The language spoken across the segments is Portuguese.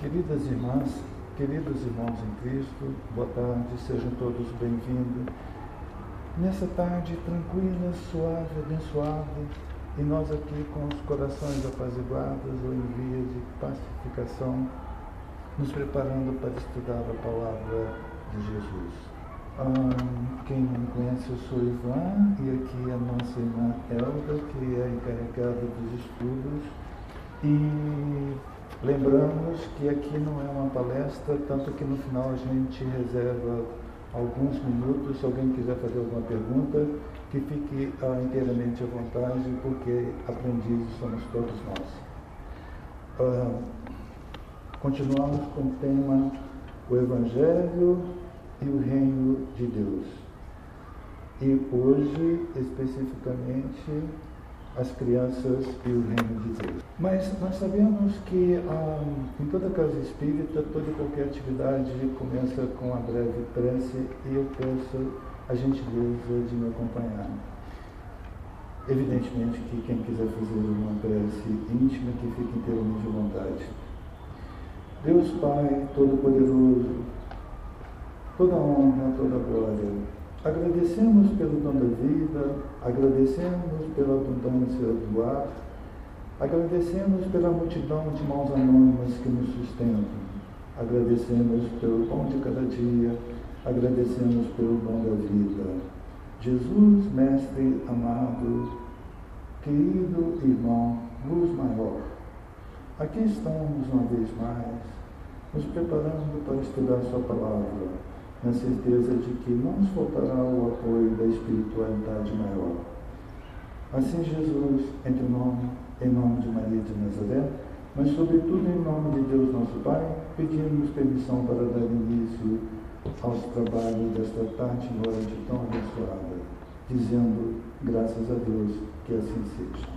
Queridas irmãs, queridos irmãos em Cristo, boa tarde, sejam todos bem-vindos. Nessa tarde tranquila, suave, abençoada, e nós aqui com os corações apaziguados ou em via de pacificação, nos preparando para estudar a palavra de Jesus. Quem não me conhece, eu sou Ivan, e aqui a nossa irmã Elda, que é encarregada dos estudos. E lembramos que aqui não é uma palestra, tanto que no final a gente reserva alguns minutos, se alguém quiser fazer alguma pergunta, que fique inteiramente à vontade, porque aprendizes somos todos nós. Continuamos com o tema o Evangelho e o Reino de Deus. E hoje, especificamente, as crianças e o Reino de Deus. Mas nós sabemos que em toda casa espírita, toda e qualquer atividade começa com a breve prece, e eu peço a gentileza de me acompanhar. Evidentemente que quem quiser fazer uma prece íntima, que fique inteiramente à vontade. Deus Pai Todo-Poderoso, toda honra, toda glória, agradecemos pelo dom da vida, agradecemos pela abundância do ar, agradecemos pela multidão de mãos anônimas que nos sustentam, agradecemos pelo pão de cada dia, agradecemos pelo dom da vida. Jesus, Mestre amado, querido irmão, luz maior, aqui estamos uma vez mais, nos preparando para estudar sua palavra, na certeza de que não nos faltará o apoio da espiritualidade maior. Assim, Jesus, em nome de Maria de Nazaré, mas sobretudo em nome de Deus nosso Pai, pedimos permissão para dar início aos trabalhos desta tarde e noite tão abençoada, dizendo, graças a Deus, que assim seja.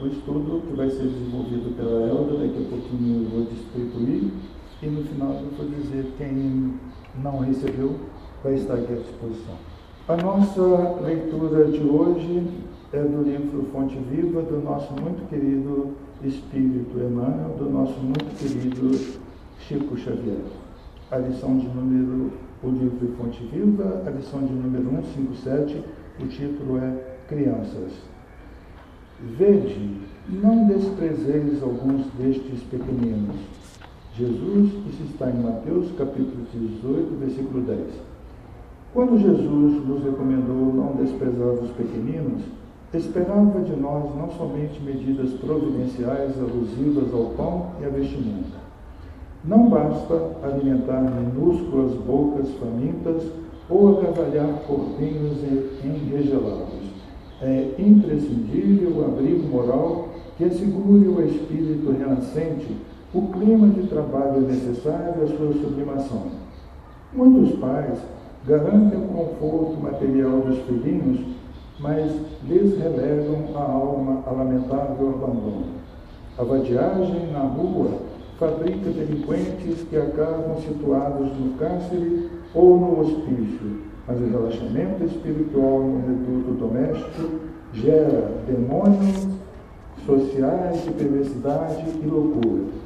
O estudo que vai ser desenvolvido pela Elda, daqui a pouquinho eu vou distribuir, e no final eu vou dizer quem não recebeu vai estar aqui à disposição. A nossa leitura de hoje é do livro Fonte Viva, do nosso muito querido Espírito Emmanuel, do nosso muito querido Chico Xavier. A lição de número, o livro Fonte Viva, a lição de número 157, o título é Crianças. Vede, não desprezeis alguns destes pequeninos. Jesus, isso está em Mateus, capítulo 18, versículo 10. Quando Jesus nos recomendou não desprezar os pequeninos, esperava de nós não somente medidas providenciais alusivas ao pão e à vestimenta. Não basta alimentar minúsculas bocas famintas ou agasalhar corpinhos enregelados. É imprescindível o abrigo moral que assegure ao espírito renascente o clima de trabalho necessário à sua sublimação. Muitos pais garantem o conforto material dos filhinhos, mas lhes relegam a alma a lamentável abandono. A vadiagem na rua fabrica delinquentes que acabam situados no cárcere ou no hospício, mas o relaxamento espiritual no reduto doméstico gera demônios sociais de perversidade e loucura,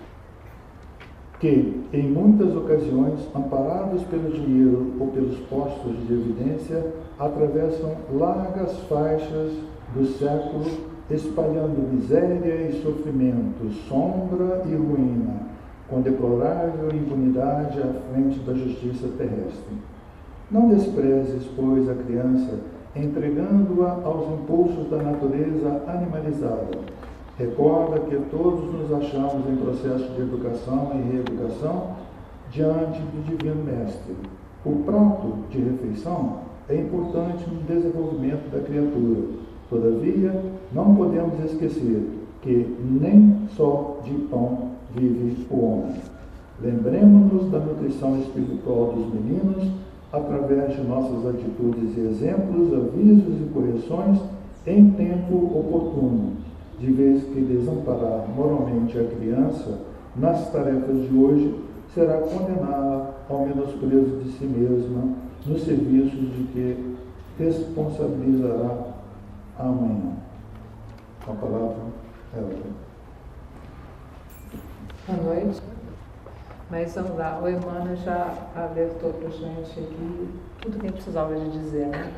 que, em muitas ocasiões, amparados pelo dinheiro ou pelos postos de evidência, atravessam largas faixas do século, espalhando miséria e sofrimento, sombra e ruína, com deplorável impunidade à frente da justiça terrestre. Não desprezes, pois, a criança, entregando-a aos impulsos da natureza animalizada. Recorda que todos nos achamos em processo de educação e reeducação diante do Divino Mestre. O prato de refeição é importante no desenvolvimento da criatura. Todavia, não podemos esquecer que nem só de pão vive o homem. Lembremos-nos da nutrição espiritual dos meninos através de nossas atitudes e exemplos, avisos e correções em tempo oportuno, de vez que desamparar moralmente a criança nas tarefas de hoje será condená-la ao menosprezo de si mesma nos serviços de que responsabilizará amanhã. A palavra é outra. Boa noite. Mas vamos lá, o Emmanuel já alertou para a gente aqui tudo que a gente precisava de dizer, né?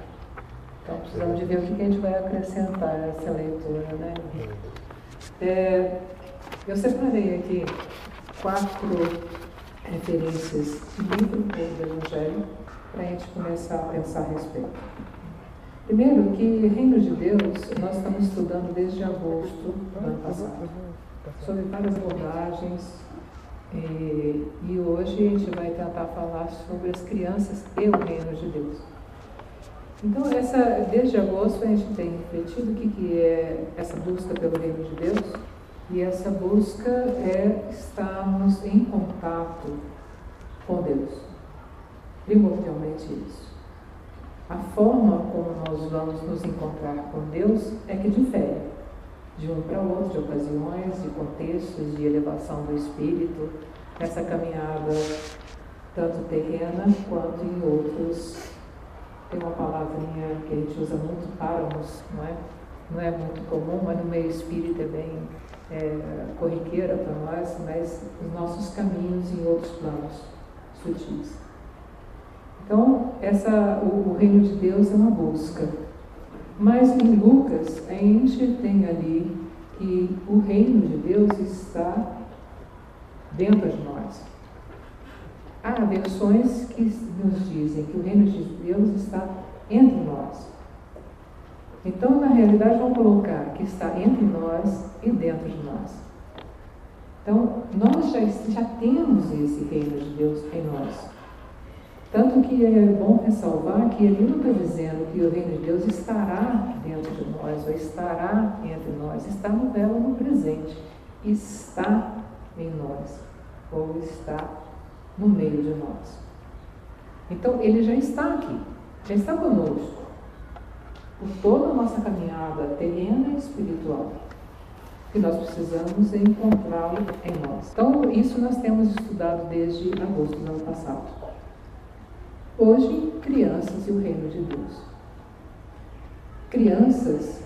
Então precisamos de ver o que a gente vai acrescentar a essa leitura, né? Eu separei aqui 4 referências de livro do Evangelho para a gente começar a pensar a respeito. Primeiro, que Reino de Deus nós estamos estudando desde agosto do ano passado, sobre várias abordagens, e hoje a gente vai tentar falar sobre as crianças e o Reino de Deus. Então, desde agosto a gente tem refletido o que é essa busca pelo Reino de Deus, e essa busca é estarmos em contato com Deus, primordialmente isso. A forma como nós vamos nos encontrar com Deus é que difere de um para o outro, de ocasiões, de contextos, de elevação do espírito, nessa caminhada tanto terrena quanto em outros. Tem uma palavrinha que a gente usa muito, páramos, não é? Não é muito comum, mas no meio espírita é bem corriqueira para nós, mas os nossos caminhos em outros planos sutis. Então, o Reino de Deus é uma busca. Mas em Lucas, a gente tem ali que o Reino de Deus está dentro de nós. Há versões que nos dizem que o Reino de Deus está entre nós. Então, na realidade, vamos colocar que está entre nós e dentro de nós. Então, nós já temos esse Reino de Deus em nós. Tanto que é bom ressalvar que ele não está dizendo que o Reino de Deus estará dentro de nós, ou estará entre nós. Está no verbo no presente. Está em nós, ou está no meio de nós. Então, ele já está aqui, já está conosco, por toda a nossa caminhada terrena e espiritual, que nós precisamos encontrá-lo em nós. Então, isso nós temos estudado desde agosto do ano passado. Hoje, crianças e o Reino de Deus. Crianças,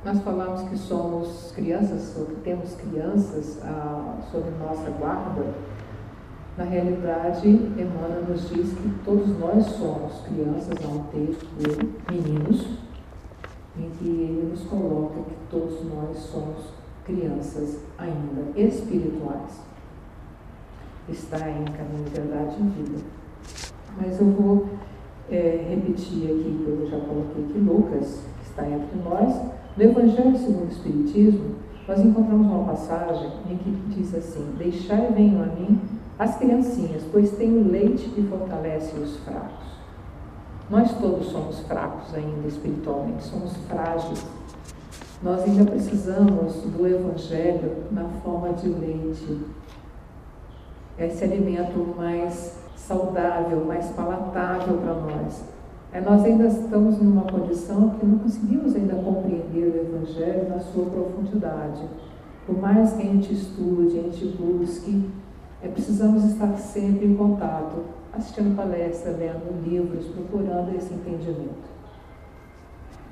nós falamos que somos crianças, ou que temos crianças sob nossa guarda. Na realidade, Emmanuel nos diz que todos nós somos crianças, há um texto dele, meninos, em que ele nos coloca que todos nós somos crianças ainda espirituais. Está em caminho, verdade e vida. Mas eu vou repetir aqui, que eu já coloquei aqui, Lucas, que está entre nós. No Evangelho segundo o Espiritismo, nós encontramos uma passagem em que diz assim: deixai e venham a mim as criancinhas, pois tenho leite que fortalece os fracos. Nós todos somos fracos ainda espiritualmente, somos frágeis. Nós ainda precisamos do Evangelho na forma de leite. Esse alimento mais saudável, mais palatável para nós. Nós ainda estamos numa condição que não conseguimos ainda compreender o Evangelho na sua profundidade. Por mais que a gente estude, a gente busque, precisamos estar sempre em contato, assistindo palestras, lendo livros, procurando esse entendimento,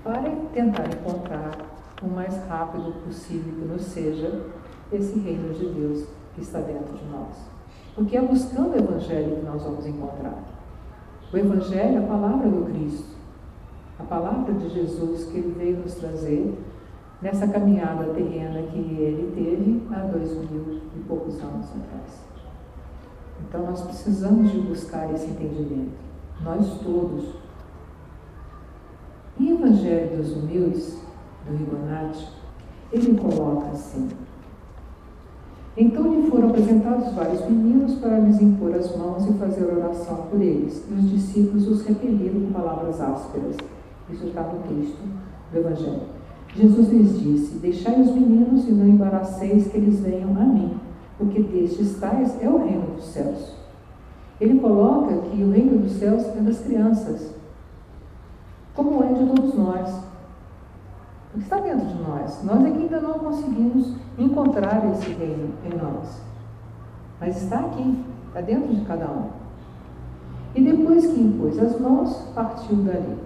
para tentar encontrar o mais rápido possível que nos seja esse Reino de Deus que está dentro de nós. Porque é buscando o Evangelho que nós vamos encontrar. O Evangelho é a palavra do Cristo, a palavra de Jesus que ele veio nos trazer nessa caminhada terrena que ele teve há 2000 e poucos anos atrás. Então nós precisamos de buscar esse entendimento, nós todos. Em Evangelho dos Humildes, do Rigonati, ele coloca assim: então lhe foram apresentados vários meninos para lhes impor as mãos e fazer oração por eles, e os discípulos os repeliram com palavras ásperas. Isso está no texto do Evangelho. Jesus lhes disse: deixai os meninos e não embaraceis que eles venham a mim, porque destes tais é o reino dos céus. Ele coloca que o reino dos céus é das crianças, como é de todos nós. Está dentro de nós. Nós é que ainda não conseguimos encontrar esse reino em nós. Mas está aqui, está dentro de cada um. E depois que impôs as mãos, partiu dali.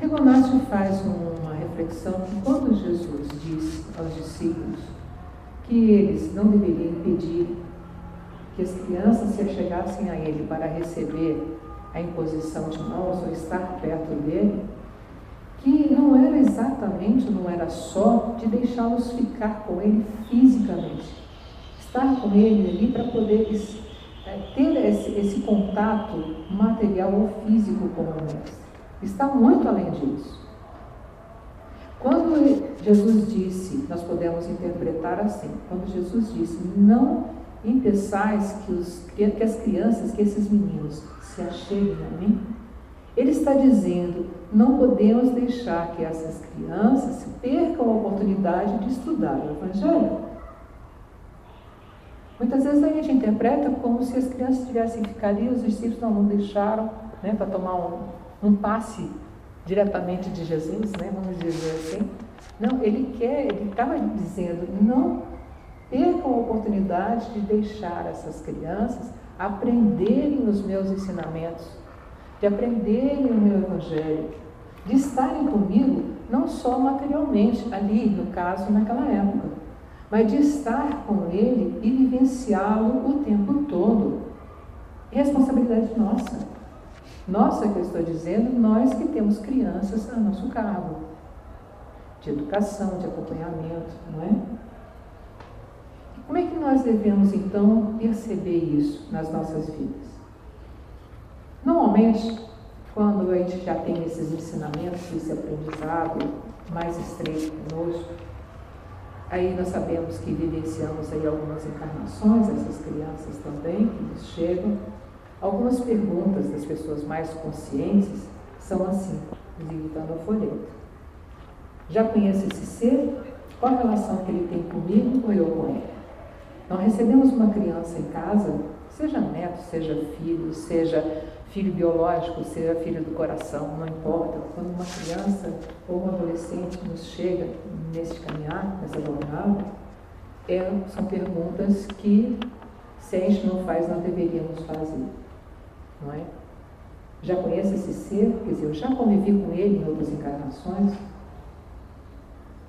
Rigonati faz uma reflexão que quando Jesus diz aos discípulos que eles não deveriam impedir que as crianças se achegassem a ele para receber a imposição de mãos ou estar perto dele, que não era exatamente, não era só de deixá-los ficar com ele fisicamente, estar com ele ali para poder ter esse contato material ou físico com o mestre. Está muito além disso. Quando Jesus disse, nós podemos interpretar assim, quando Jesus disse, não impeçais que as crianças, que esses meninos se acheguem a mim, ele está dizendo, não podemos deixar que essas crianças percam a oportunidade de estudar o Evangelho. Muitas vezes a gente interpreta como se as crianças tivessem que ficar ali, os discípulos não deixaram, né, para tomar um passe diretamente de Jesus, né, vamos dizer assim. Não, ele estava dizendo, não percam a oportunidade de deixar essas crianças aprenderem os meus ensinamentos, de aprenderem o meu Evangelho, de estarem comigo, não só materialmente, ali, no caso, naquela época, mas de estar com ele e vivenciá-lo o tempo todo. É responsabilidade nossa. Nossa, que eu estou dizendo, nós que temos crianças a nosso cargo, de educação, de acompanhamento, não é? E como é que nós devemos, então, perceber isso nas nossas vidas? Normalmente, quando a gente já tem esses ensinamentos, esse aprendizado mais estreito conosco, aí nós sabemos que vivenciamos aí algumas encarnações, essas crianças também, que nos chegam. Algumas perguntas das pessoas mais conscientes são assim, visitando a folheta. Já conheço esse ser? Qual a relação que ele tem comigo ou eu com ele? Nós recebemos uma criança em casa, seja neto, seja filho biológico, seja filho do coração, não importa. Quando uma criança ou um adolescente nos chega nesse caminhar, nessa jornada, são perguntas que, se a gente não faz, nós deveríamos fazer. Não é? Já conheço esse ser? Quer dizer, eu já convivi com ele em outras encarnações?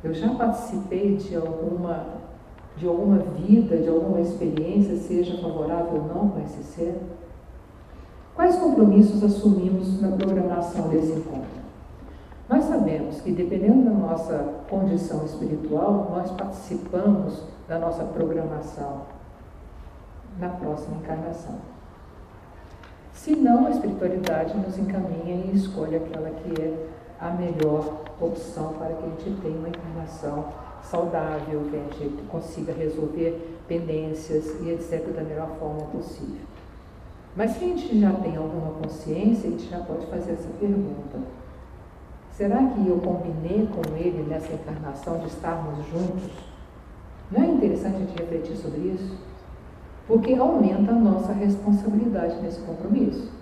Eu já participei de alguma vida, de alguma experiência, seja favorável ou não, com esse ser? Quais compromissos assumimos na programação desse encontro? Nós sabemos que, dependendo da nossa condição espiritual, nós participamos da nossa programação na próxima encarnação. Se não, a espiritualidade nos encaminha e escolhe aquela que é a melhor opção para que a gente tenha uma encarnação saudável, que a gente consiga resolver pendências e etc. da melhor forma possível. Mas se a gente já tem alguma consciência, a gente já pode fazer essa pergunta. Será que eu combinei com ele nessa encarnação de estarmos juntos? Não é interessante a gente refletir sobre isso? Porque aumenta a nossa responsabilidade nesse compromisso.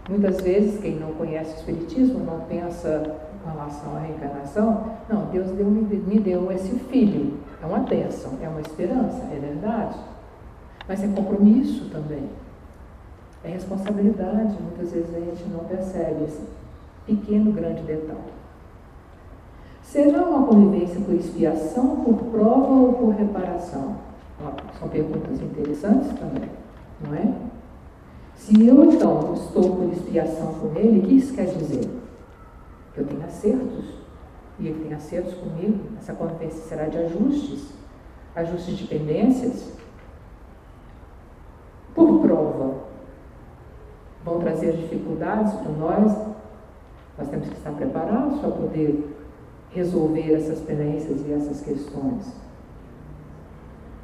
Muitas vezes, quem não conhece o Espiritismo, não pensa com relação à reencarnação, não, Deus me deu esse filho, é uma bênção, é uma esperança, é verdade, mas é compromisso também, é responsabilidade, muitas vezes a gente não percebe esse pequeno, grande detalhe. Será uma convivência por expiação, por prova ou por reparação? São perguntas interessantes também, não é? Se eu, então, estou por expiação com ele, o que isso quer dizer? Que eu tenho acertos, e ele tem acertos comigo. Essa convivência será de ajustes de pendências. Por prova, vão trazer dificuldades para nós temos que estar preparados para poder resolver essas pendências e essas questões.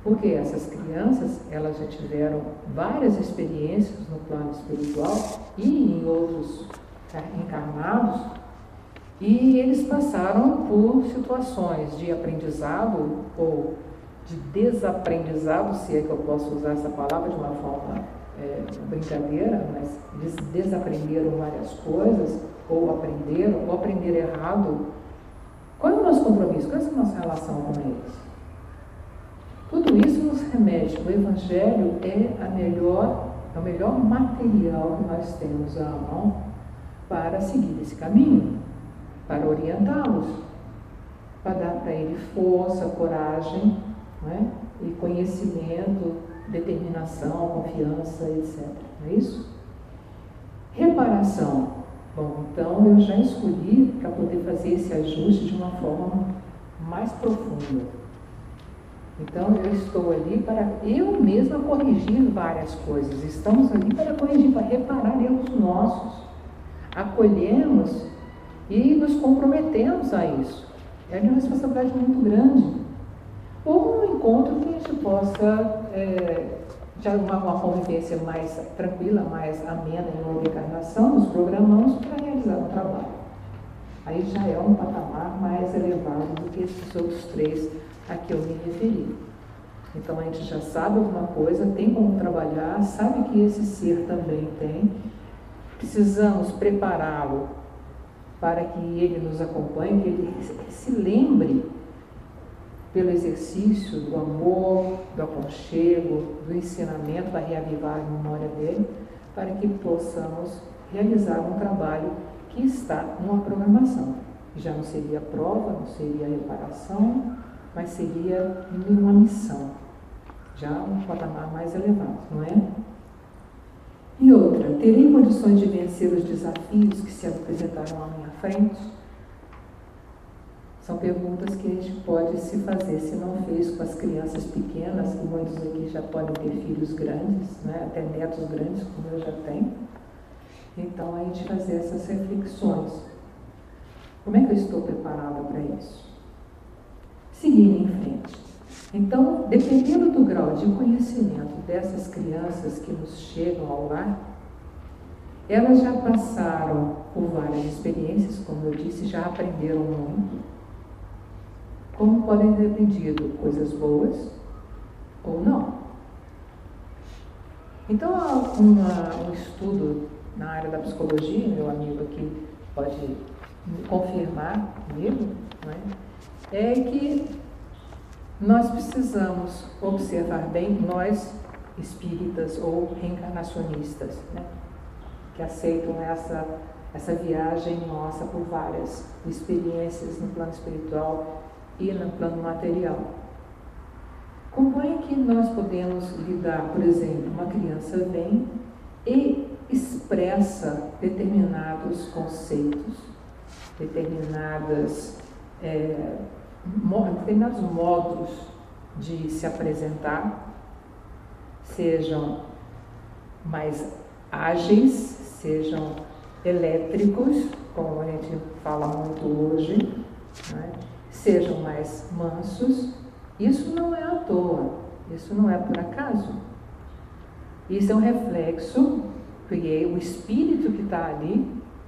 Porque essas crianças, elas já tiveram várias experiências no plano espiritual e em outros encarnados, e eles passaram por situações de aprendizado ou de desaprendizado, se é que eu posso usar essa palavra de uma forma brincadeira, mas eles desaprenderam várias coisas, ou aprenderam errado. Qual é o nosso compromisso? Qual é a nossa relação com eles? Tudo isso nos remete. O Evangelho é o melhor material que nós temos à mão para seguir esse caminho, para orientá-los, para dar para ele força, coragem, não é? E conhecimento, determinação, confiança, etc. Não é isso? Reparação. Bom, então eu já escolhi para poder fazer esse ajuste de uma forma mais profunda. Então eu estou ali para eu mesma corrigir várias coisas. Estamos ali para corrigir, para reparar erros nossos. Acolhemos e nos comprometemos a isso. É uma responsabilidade muito grande. Ou um encontro que a gente possa, já uma convivência mais tranquila, mais amena em uma encarnação, nos programamos para realizar um trabalho. Aí já é um patamar mais elevado do que esses outros 3 a que eu me referi. Então a gente já sabe alguma coisa, tem como trabalhar, sabe que esse ser também tem. Precisamos prepará-lo para que ele nos acompanhe, que ele se lembre pelo exercício do amor, do aconchego, do ensinamento, para reavivar a memória dele, para que possamos realizar um trabalho que está numa programação. Já não seria prova, não seria reparação, mas seria uma missão, já um patamar mais elevado, não é? E outra, terei condições de vencer os desafios que se apresentarão à minha frente? São perguntas que a gente pode se fazer, se não fez com as crianças pequenas, que muitos aqui já podem ter filhos grandes, né? Até netos grandes, como eu já tenho. Então, a gente fazer essas reflexões. Como é que eu estou preparada para isso? Seguindo em frente. Então, dependendo do grau de conhecimento dessas crianças que nos chegam ao lar, elas já passaram por várias experiências, como eu disse, já aprenderam muito. Como podem ter aprendido coisas boas ou não. Então, há um estudo na área da psicologia, meu amigo aqui pode confirmar comigo, não é que nós precisamos observar bem, nós espíritas ou reencarnacionistas, né, que aceitam essa viagem nossa por várias experiências no plano espiritual e no plano material. Como é que nós podemos lidar, por exemplo, uma criança vem e expressa determinados conceitos, determinados modos de se apresentar, sejam mais ágeis, sejam elétricos, como a gente fala muito hoje, né? Sejam mais mansos. Isso não é à toa, isso não é por acaso. Isso é um reflexo, porque o espírito que está ali,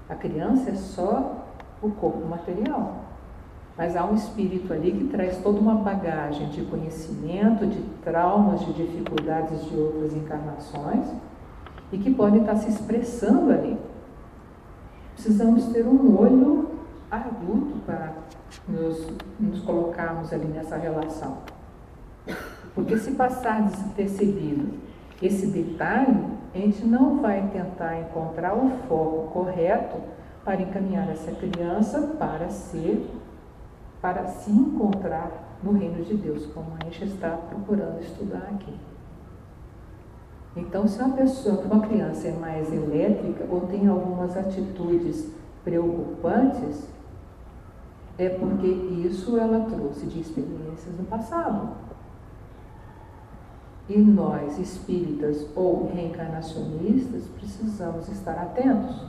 a criança é só o corpo material. Mas há um espírito ali que traz toda uma bagagem de conhecimento, de traumas, de dificuldades de outras encarnações e que pode estar se expressando ali. Precisamos ter um olho adulto para nos colocarmos ali nessa relação. Porque se passar despercebido esse detalhe, a gente não vai tentar encontrar o foco correto para encaminhar essa criança para se encontrar no reino de Deus, como a gente está procurando estudar aqui. Então, se uma criança é mais elétrica ou tem algumas atitudes preocupantes, é porque isso ela trouxe de experiências no passado. E nós, espíritas ou reencarnacionistas, precisamos estar atentos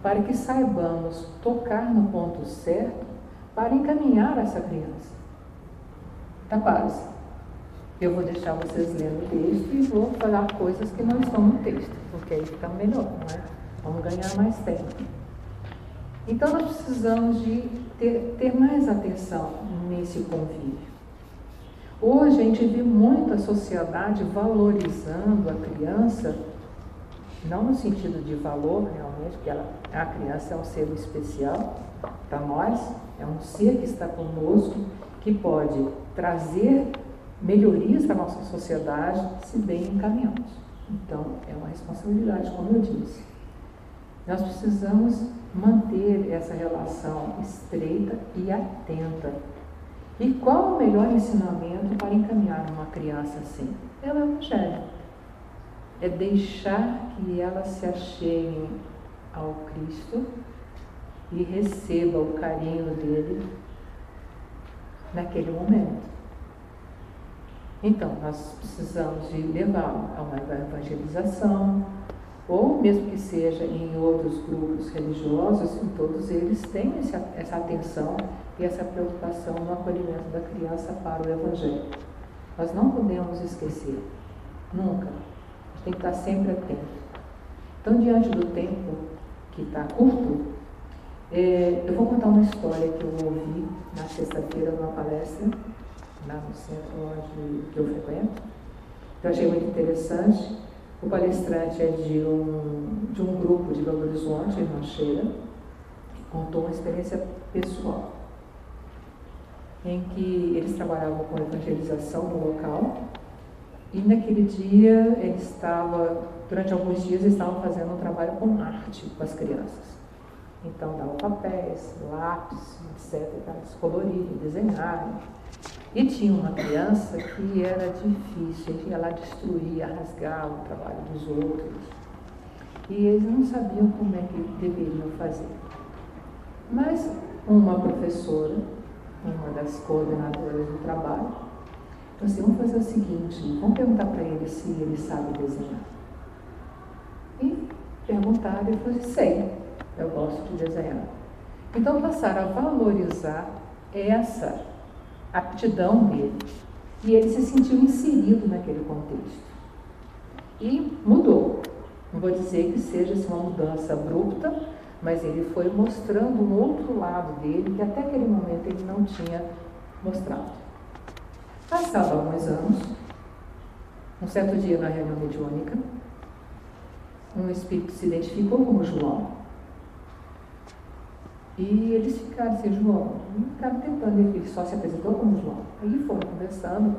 para que saibamos tocar no ponto certo para encaminhar essa criança. Está quase. Eu vou deixar vocês lendo o texto e vou falar coisas que não estão no texto, porque aí fica melhor, não é? Vamos ganhar mais tempo. Então, nós precisamos de ter mais atenção nesse convívio. Hoje, a gente vê muito a sociedade valorizando a criança, não no sentido de valor, realmente, porque a criança é um ser especial para nós, é um ser que está conosco, que pode trazer melhorias para a nossa sociedade, se bem encaminhados. Então, é uma responsabilidade, como eu disse. Nós precisamos manter essa relação estreita e atenta E qual o melhor ensinamento para encaminhar uma criança assim? É o Evangelho. É deixar que ela se achegue ao Cristo e receba o carinho dele naquele momento. Então, nós precisamos de levá-lo a uma evangelização, ou mesmo que seja em outros grupos religiosos, em todos eles têm essa atenção e essa preocupação no acolhimento da criança para o Evangelho. Nós não podemos esquecer, nunca. A gente tem que estar sempre atento. Então, diante do tempo que está curto, eu vou contar uma história que eu ouvi na sexta-feira numa palestra, lá no centro onde eu frequento. Eu achei muito interessante. O palestrante é de um grupo de Belo Horizonte, em Rancheira, que contou uma experiência pessoal, em que eles trabalhavam com evangelização no local, e naquele dia durante alguns dias, eles estavam fazendo um trabalho com arte com as crianças. Então, davam papéis, lápis, etc., para eles colorirem, desenharem. E tinha uma criança que era difícil, ele ia lá destruir, rasgar o trabalho dos outros. E eles não sabiam como é que deveriam fazer. Mas uma professora, uma das coordenadoras do trabalho, falou assim: vamos fazer o seguinte, vamos perguntar para ele se ele sabe desenhar. E perguntaram, ele falou assim: sei, eu gosto de desenhar. Então passaram a valorizar essa aptidão dele, e ele se sentiu inserido naquele contexto. E mudou. Não vou dizer que seja uma mudança abrupta, mas ele foi mostrando um outro lado dele que até aquele momento ele não tinha mostrado. Passados alguns anos, um certo dia na reunião mediúnica, um espírito se identificou como João. E eles ficaram assim: João, ficaram tentando, ele só se apresentou como João. Aí foram conversando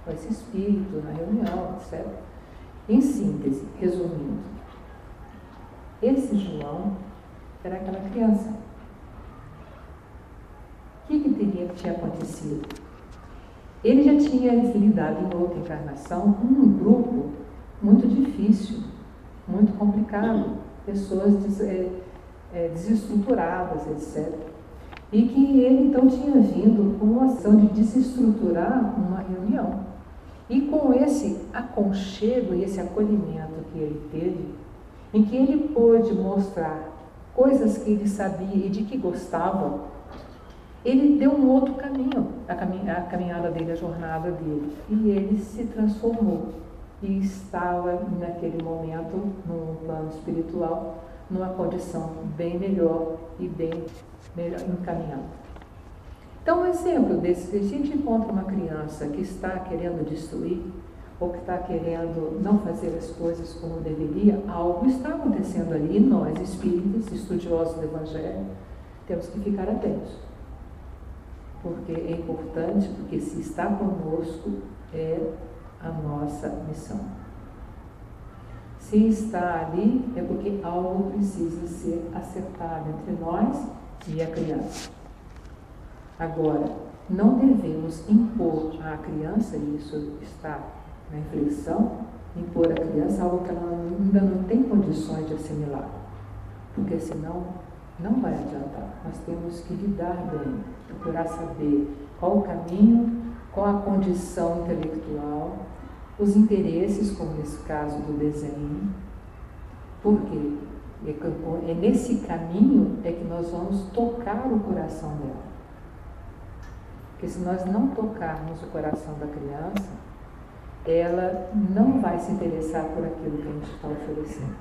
com esse espírito na reunião, etc. Em síntese, resumindo, esse João era aquela criança. O que tinha acontecido? Ele já tinha lidado em outra encarnação com um grupo muito difícil, muito complicado, pessoas desestruturadas, etc. E que ele então tinha vindo com uma ação de desestruturar uma reunião. E com esse aconchego e esse acolhimento que ele teve, em que ele pôde mostrar coisas que ele sabia e de que gostava, ele deu um outro caminho, a caminhada dele, a jornada dele. E ele se transformou e estava naquele momento, num plano espiritual, numa condição bem melhor e bem melhor encaminhada. Então, um exemplo desse, se a gente encontra uma criança que está querendo destruir, ou que está querendo não fazer as coisas como deveria, algo está acontecendo ali, e nós, espíritas, estudiosos do Evangelho, temos que ficar atentos. Porque é importante, porque se está conosco, é a nossa missão. Se está ali, é porque algo precisa ser acertado entre nós e a criança. Agora, não devemos impor à criança, e isso está na reflexão, impor à criança algo que ela ainda não tem condições de assimilar. Porque senão não vai adiantar. Nós temos que lidar bem, procurar saber qual o caminho, qual a condição intelectual, os interesses, como nesse caso do desenho. Por quê? É nesse caminho é que nós vamos tocar o coração dela. Porque se nós não tocarmos o coração da criança, ela não vai se interessar por aquilo que a gente está oferecendo.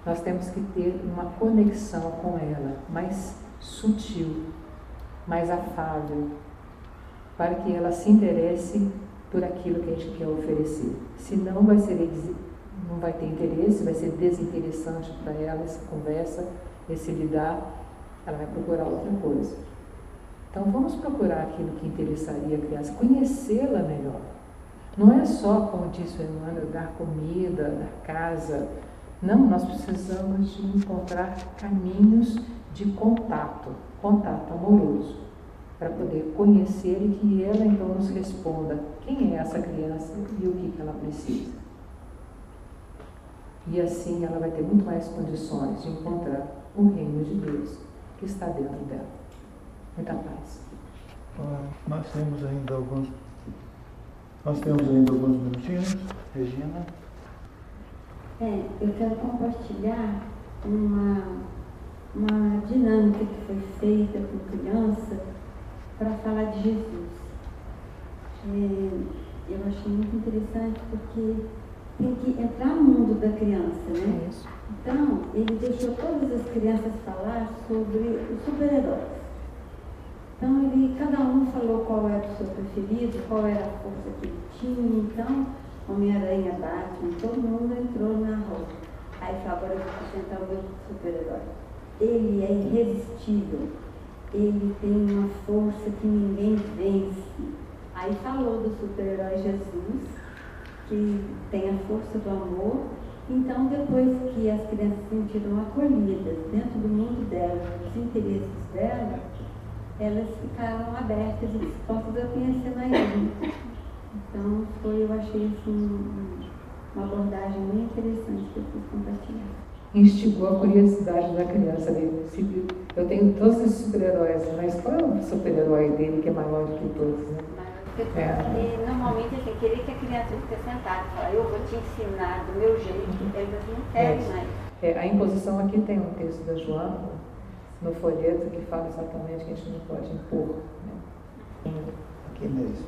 Nós temos que ter uma conexão com ela mais sutil, mais afável, para que ela se interesse por aquilo que a gente quer oferecer. Senão não vai ter interesse, vai ser desinteressante para ela essa conversa, esse lidar, ela vai procurar outra coisa. Então vamos procurar aquilo que interessaria a criança, conhecê-la melhor. Não é só, como disse o Emmanuel, dar comida, dar casa. Não, nós precisamos de encontrar caminhos de contato amoroso. para poder conhecer e que ela então nos responda quem é essa criança e o que ela precisa. E assim ela vai ter muito mais condições de encontrar o reino de Deus que está dentro dela. Muita paz. Nós temos ainda alguns minutinhos. Regina? Eu quero compartilhar uma dinâmica que foi feita com criança para falar de Jesus. Eu achei muito interessante porque tem que entrar no mundo da criança, né? Isso. Então, ele deixou todas as crianças falar sobre os super-heróis. Então, cada um falou qual era o seu preferido, qual era a força que ele tinha. Então, Homem-Aranha, Batman, todo mundo entrou na roda. Aí falou, agora eu vou apresentar o meu super-herói. Ele é irresistível. Ele tem uma força que ninguém vence. Aí falou do super-herói Jesus, que tem a força do amor. Então, depois que as crianças se sentiram acolhidas dentro do mundo delas, dos interesses delas, elas ficaram abertas e dispostas a conhecer mais gente. Então, eu achei assim, uma abordagem muito interessante que eu quis compartilhar. Instigou a curiosidade da criança dele. Eu tenho todos esses super-heróis, mas qual é o super-herói dele que é maior do que todos, né? E normalmente assim, querer que a criança fique sentada e falar, eu vou te ensinar do meu jeito, eles não querem mais. A imposição aqui tem um texto da Joana, no folheto, que fala exatamente que a gente não pode impor. Né? Aqui mesmo.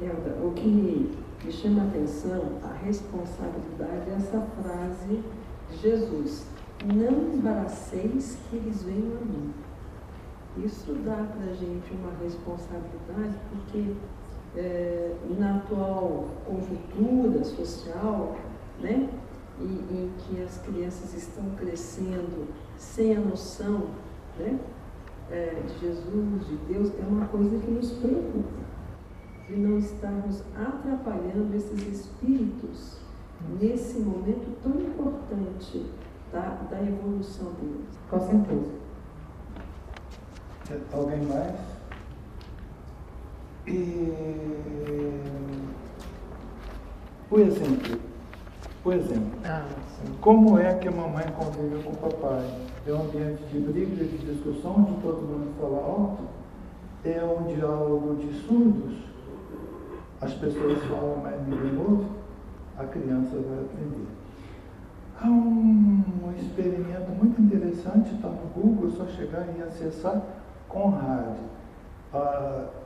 Elda, o que me chama a atenção, a responsabilidade é essa frase de Jesus: não embaraceis que eles venham a mim. Isso dá para a gente uma responsabilidade, porque na atual conjuntura social, né, em que as crianças estão crescendo sem a noção, né, de Jesus, de Deus, é uma coisa que nos preocupa, de não estarmos atrapalhando esses espíritos nesse momento tão importante da evolução deles. Com certeza. Alguém mais? O exemplo. Como é que a mamãe convive com o papai? É um ambiente de briga, de discussão, onde todo mundo fala alto? É um diálogo de surdos? As pessoas falam, mas ninguém ouve? A criança vai aprender. Há um experimento muito interessante, está no Google, é só chegar e acessar. Conrad,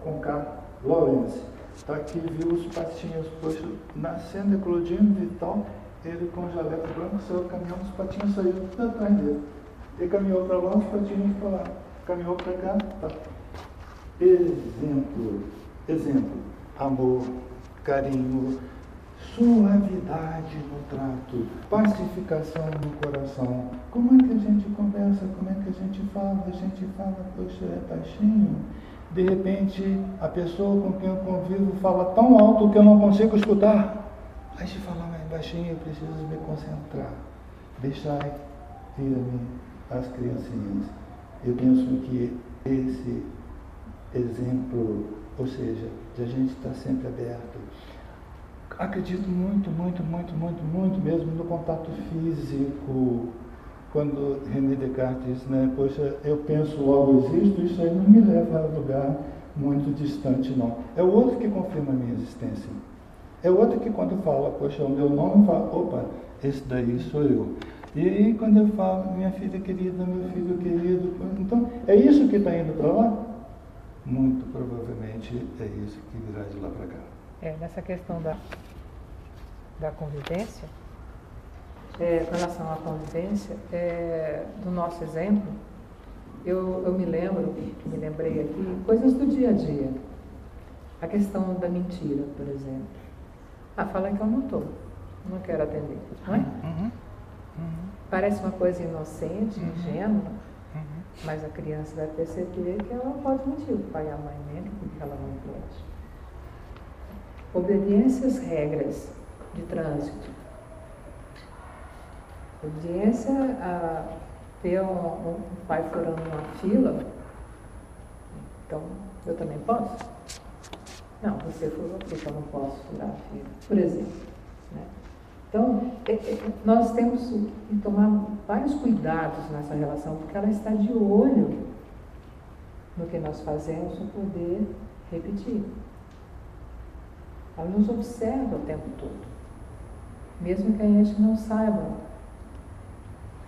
com K. Lawrence, está aqui, viu os patinhos, poxa, nascendo, eclodindo e tal, ele com o jaleco branco saiu caminhando, os patinhos saíram tudo atrás dele. Ele caminhou para lá, os patinhos para lá, caminhou para cá, tá. Exemplo, amor, carinho, suavidade no trato, pacificação no coração. Como é que a gente conversa? Como é que a gente fala? A gente fala, poxa, é baixinho. De repente, a pessoa com quem eu convivo fala tão alto que eu não consigo escutar. Aí de falar mais baixinho, eu preciso me concentrar. Deixai vir-me as criancinhas. Eu penso que esse exemplo, ou seja, de a gente estar sempre aberto. Acredito muito mesmo no contato físico. Quando René Descartes diz, né, poxa, eu penso, logo existo, isso aí não me leva a lugar muito distante, não. É o outro que confirma a minha existência. É o outro que quando fala, poxa, o meu nome, fala, opa, esse daí sou eu. E aí quando eu falo, minha filha querida, meu filho querido, então, é isso que está indo para lá? Muito provavelmente é isso que virá de lá para cá. Nessa questão da convivência, com relação à convivência, do nosso exemplo, eu me lembrei aqui, coisas do dia a dia. A questão da mentira, por exemplo. Fala que eu não estou, não quero atender, não é? Parece uma coisa inocente, ingênua, mas a criança vai perceber que ela pode mentir, o pai e a mãe mentem porque ela não pode. Obediência às regras de trânsito. Obediência a ver um pai furando uma fila, então eu também posso? Não, você falou que eu não posso furar a fila, por exemplo. Né? Então, nós temos que tomar vários cuidados nessa relação, porque ela está de olho no que nós fazemos para poder repetir. Ela nos observa o tempo todo, mesmo que a gente não saiba.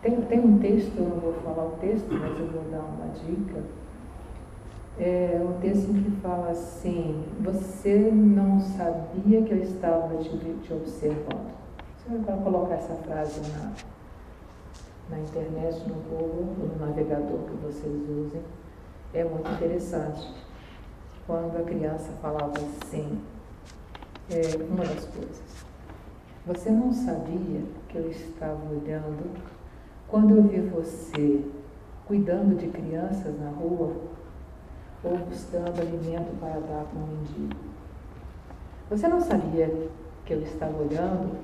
Tem um texto, eu não vou falar o texto, mas eu vou dar uma dica. É um texto que fala assim: você não sabia que eu estava te observando. Você vai colocar essa frase na internet, no Google, ou no navegador que vocês usem. É muito interessante. Quando a criança falava assim, uma das coisas: você não sabia que eu estava olhando quando eu vi você cuidando de crianças na rua ou buscando alimento para dar para um mendigo. Você não sabia que eu estava olhando?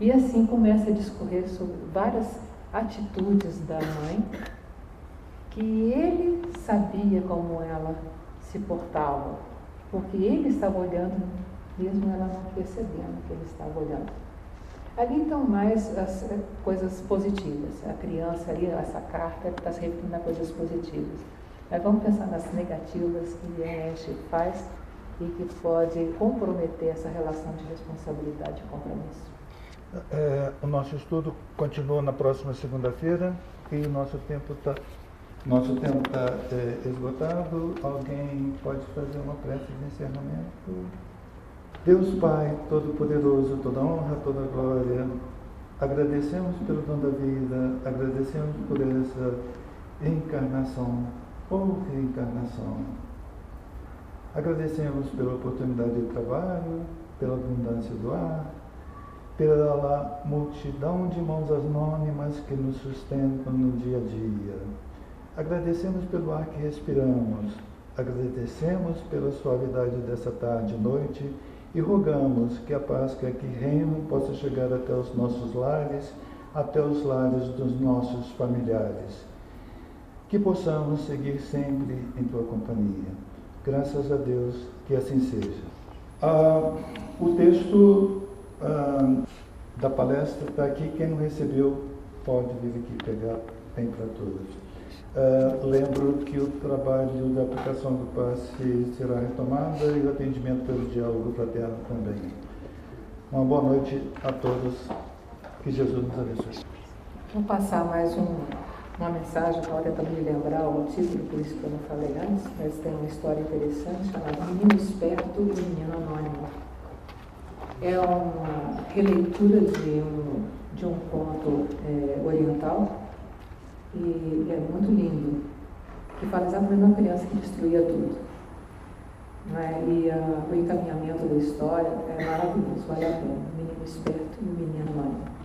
E assim começa a discorrer sobre várias atitudes da mãe que ele sabia como ela se portava, porque ele estava olhando, mesmo ela não percebendo que ele estava olhando. Ali estão mais as coisas positivas. A criança ali, essa carta está se referindo a coisas positivas. Mas vamos pensar nas negativas que a gente faz e que pode comprometer essa relação de responsabilidade e compromisso. O nosso estudo continua na próxima segunda-feira e o nosso tempo está esgotado. Alguém pode fazer uma prece de encerramento? Deus Pai Todo-Poderoso, toda honra, toda glória, agradecemos pelo dom da vida, agradecemos por essa encarnação ou reencarnação. Agradecemos pela oportunidade de trabalho, pela abundância do ar, pela multidão de mãos anônimas que nos sustentam no dia a dia. Agradecemos pelo ar que respiramos, agradecemos pela suavidade dessa tarde e noite e rogamos que a paz que aqui reina possa chegar até os nossos lares, até os lares dos nossos familiares. Que possamos seguir sempre em Tua companhia. Graças a Deus que assim seja. O texto da palestra está aqui. Quem não recebeu pode vir aqui pegar, tem para todos. Lembro que o trabalho da aplicação do passe será retomado e o atendimento pelo diálogo fraterno também. Uma boa noite a todos. Que Jesus nos abençoe. Vou passar mais uma mensagem, estava tentando me lembrar o título, por isso que eu não falei antes, mas tem uma história interessante chamada Menino Esperto e Menino Anônimo. É uma releitura de um conto oriental e é muito lindo, que fala exatamente de uma criança que destruía tudo. Né? E o encaminhamento da história é maravilhoso, vale a pena. O Menino Esperto e o Menino Anônimo.